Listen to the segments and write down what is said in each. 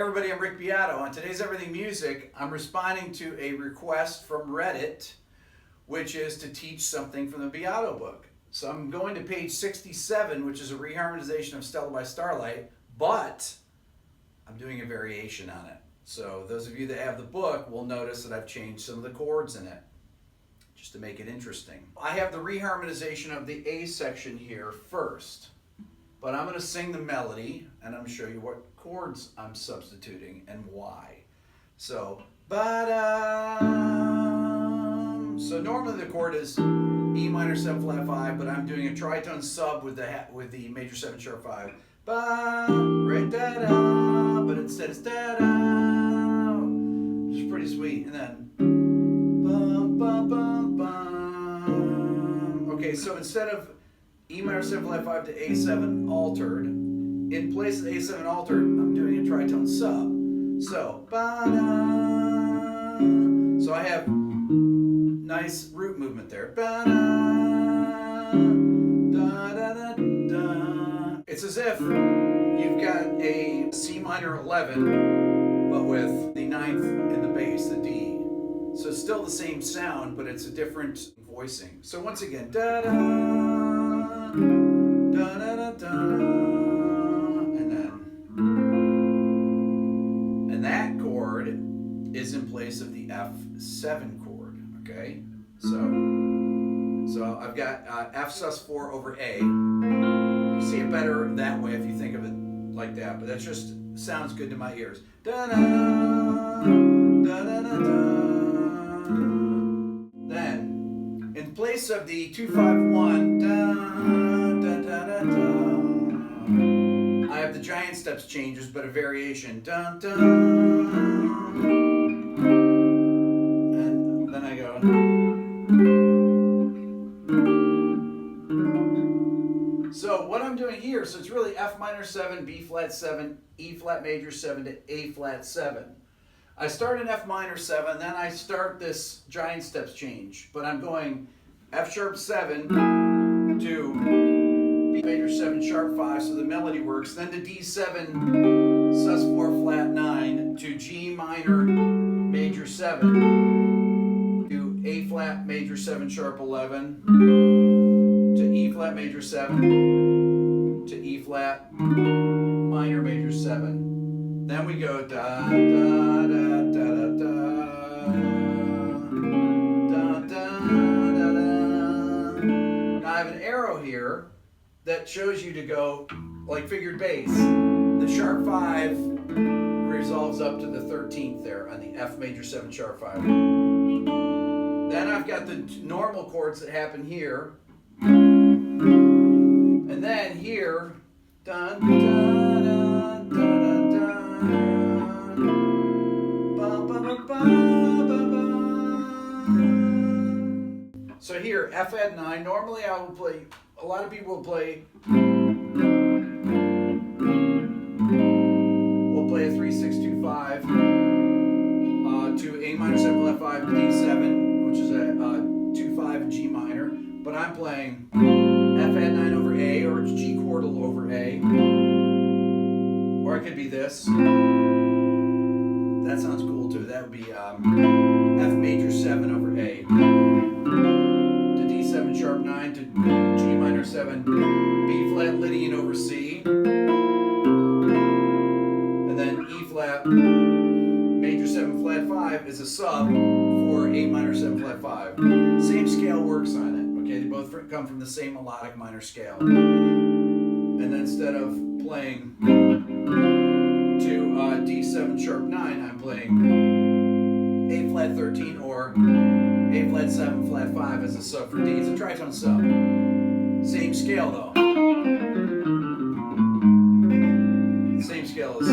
everybody, I'm Rick Beato. On today's Everything Music, I'm responding to a request from Reddit, which is to teach something from the Beato Book. So I'm going to page 67, which is a reharmonization of Stella by Starlight, but I'm doing a variation on it. So those of you that have the book will notice that I've changed some of the chords in it, just to make it interesting. I have the reharmonization of the A section here first, but I'm going to sing the melody, and I'm going to show you what chords I'm substituting and why. So, so normally the chord is E minor 7 flat 5, but I'm doing a tritone sub with the major 7 sharp 5. Right, da da, but instead it's da da, which is pretty sweet. And then bum bum bum bum. Okay, so instead of E minor 7 flat 5 to A7 altered, in place of A7 altered, I'm doing a tritone sub. So ba-da. So I have nice root movement there. Ba-da, da-da-da-da. It's as if you've got a C minor 11, but with the ninth in the bass, the D. So it's still the same sound, but it's a different voicing. So once again, da-da, da-da-da-da. And that chord is in place of the F7 chord, okay? So I've got F sus4 over A. You see it better that way if you think of it like that, but that just sounds good to my ears. Da-da, da-da-da-da. Then, in place of the 2-5-1, da-da-da-da-da, I have the giant steps changes, but a variation. Dun, dun. And then I go. So what I'm doing here, so it's really F minor 7, B flat 7, E flat major 7 to A flat 7. I start in F minor 7, then I start this giant steps change, but I'm going F sharp 7 to B major 7 sharp 5, so the melody works, then to D7 sus4 flat 9 to G minor major 7 to A flat major 7 sharp 11 to E flat major 7 to E flat minor major 7. Then we go da da da da da da da da da da. Now I have an arrow here that shows you to go like figured bass. The sharp 5 resolves up to the 13th there on the F major 7 sharp 5. Then I've got the normal chords that happen here. And then here, dun dun dun dun dun, ba ba ba ba ba ba. So here, F add 9. Normally I will play, a lot of people will play a 3-6-2-5 to A minor 7 flat 5 to D7, which is a 2-5 in G minor. But I'm playing F add 9 over A, or it's G chordal over A. Or it could be this. That sounds cool too. That would be F major 7 over A. To D7 sharp 9 to G minor 7. B flat Lydian over C. And then E flat major 7 flat 5 is a sub for A minor 7 flat 5. Same scale works on it. Okay, they both come from the same melodic minor scale. And then instead of playing to D7 sharp 9, I'm playing A flat 13 or A flat 7 flat 5 as a sub for D. It's a tritone sub. Same scale though. Same scale as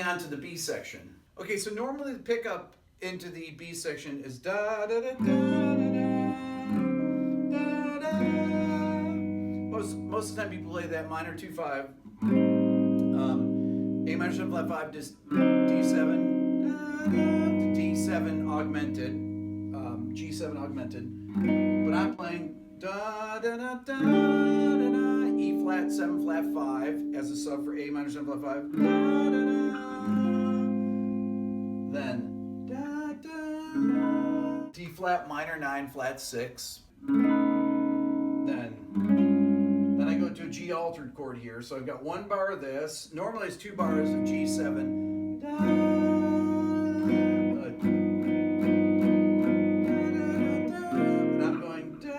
on to the B section. Okay, so normally the pickup into the B section is da da da da da da da. Most of the time people play that minor 2-5, A minor 7 flat 5 to D7, to D7 augmented, G7 augmented, but I'm playing Da da da da da da. E flat 7 flat 5 as a sub for A minor 7 flat 5. Da da da. Then da da. D flat minor 9 flat 6. Then I go to a G altered chord here. So I've got one bar of this. Normally it's 2 bars of G7. Da, da, da, but I'm going da,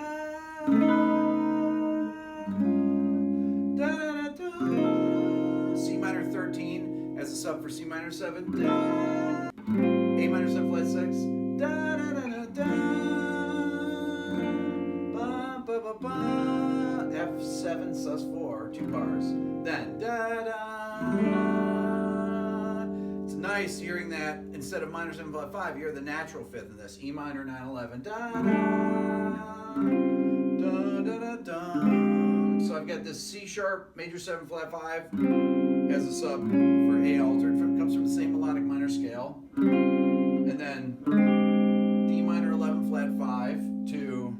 da, da, da. C minor 13 as a sub for C minor 7. Da, A minor 7 flat 6. Da, da, da, da, da. Ba, ba, ba, ba. F7 sus4, 2 bars. Then da da. It's nice hearing that instead of minor 7 flat 5, you hear the natural fifth in this. E minor 9/11. Da da. Da da da da. So I've got this C sharp major 7 flat 5 as a sub for A altered. It comes from the same melodic minor scale. And then D minor 11 flat 5 to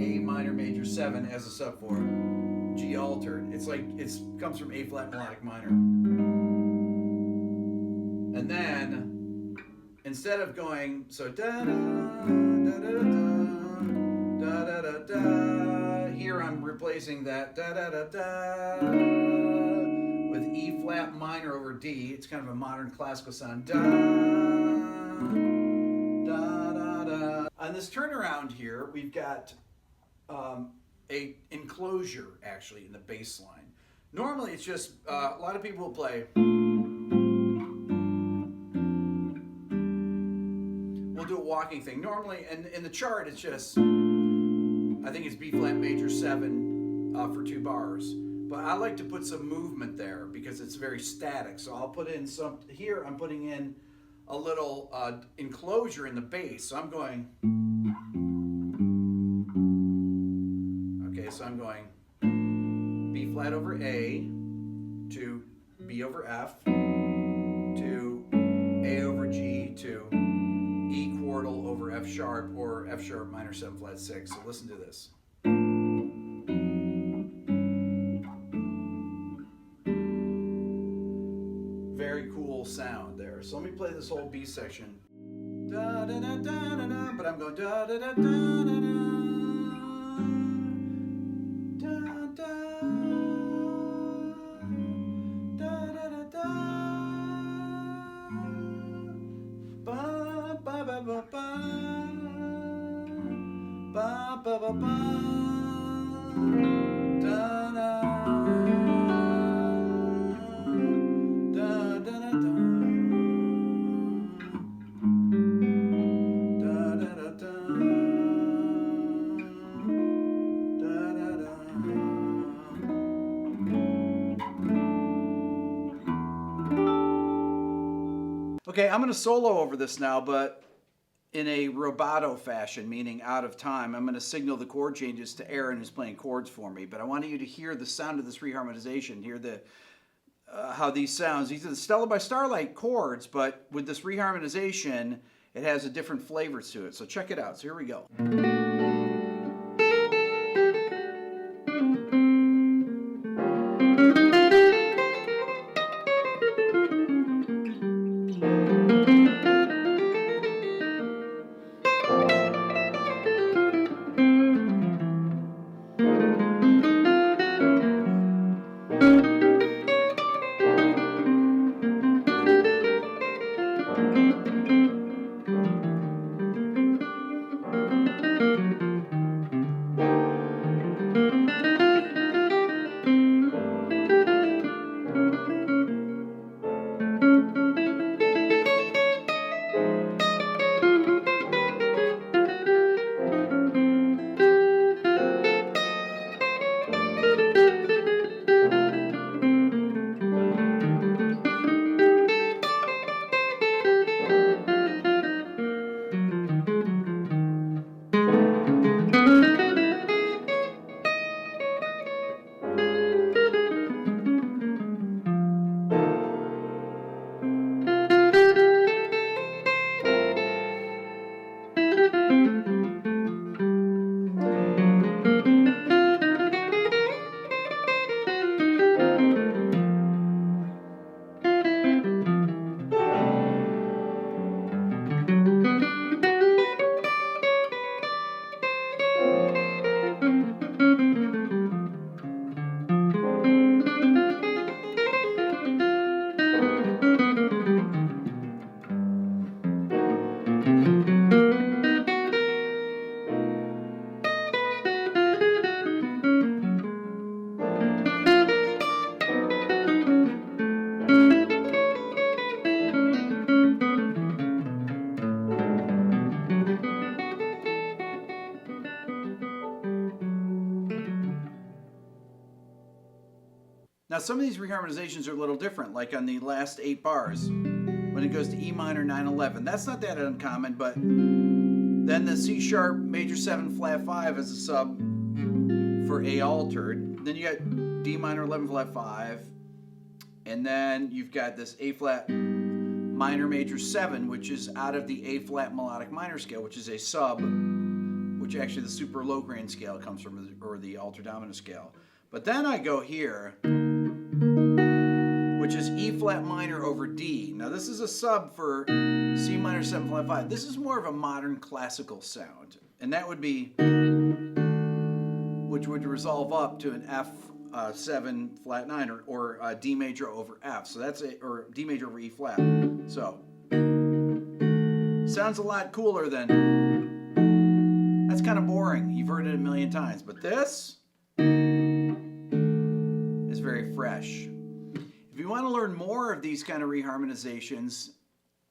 A minor major 7 as a sub for G altered. It's like it comes from A flat melodic minor. And then instead of going so da da da da da da da da, here I'm replacing that da da da da with E flat minor over D. It's kind of a modern classical sound. Da da da da. On this turnaround here, we've got a enclosure actually in the bass line. Normally it's just a lot of people will play. We'll do a walking thing. Normally, and in the chart it's just, I think it's B flat major 7 for 2 bars. But I like to put some movement there because it's very static. So I'll put in some, here I'm putting in a little enclosure in the bass. So I'm going, so I'm going B flat over A to B over F to A over G to E chordal over F sharp or F sharp minor 7 flat 6. So listen to this. Very cool sound there. So let me play this whole B section. Da da da da da da, but I'm going da da da da da da. Okay, I'm going to solo over this now, but in a rubato fashion, meaning out of time. I'm going to signal the chord changes to Aaron, who's playing chords for me. But I wanted you to hear the sound of this reharmonization, hear the how these sounds. These are the Stella by Starlight chords, but with this reharmonization, it has a different flavor to it. So check it out. So here we go. Now some of these reharmonizations are a little different, like on the last 8 bars, when it goes to E minor 9/11. That's not that uncommon, but then the C sharp major 7 flat 5 as a sub for A altered. Then you got D minor 11 flat 5, and then you've got this A flat minor major 7, which is out of the A flat melodic minor scale, which is a sub, which actually the super low grain scale comes from, or the altered dominant scale. But then I go here, which is E flat minor over D. Now this is a sub for C minor 7 flat 5. This is more of a modern classical sound, and that would be, which would resolve up to an F 7 flat 9, or D major over F. So that's or D major over E flat. So sounds a lot cooler than, that's kind of boring. You've heard it a million times, but this is very fresh. If you want to learn more of these kind of reharmonizations,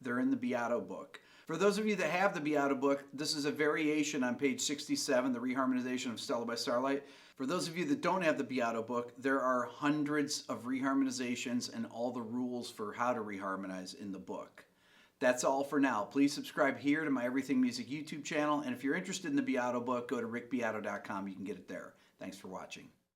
they're in the Beato Book. For those of you that have the Beato Book, this is a variation on page 67, the Reharmonization of Stella by Starlight. For those of you that don't have the Beato Book, there are hundreds of reharmonizations and all the rules for how to reharmonize in the book. That's all for now. Please subscribe here to my Everything Music YouTube channel, and if you're interested in the Beato Book, go to rickbeato.com. You can get it there. Thanks for watching.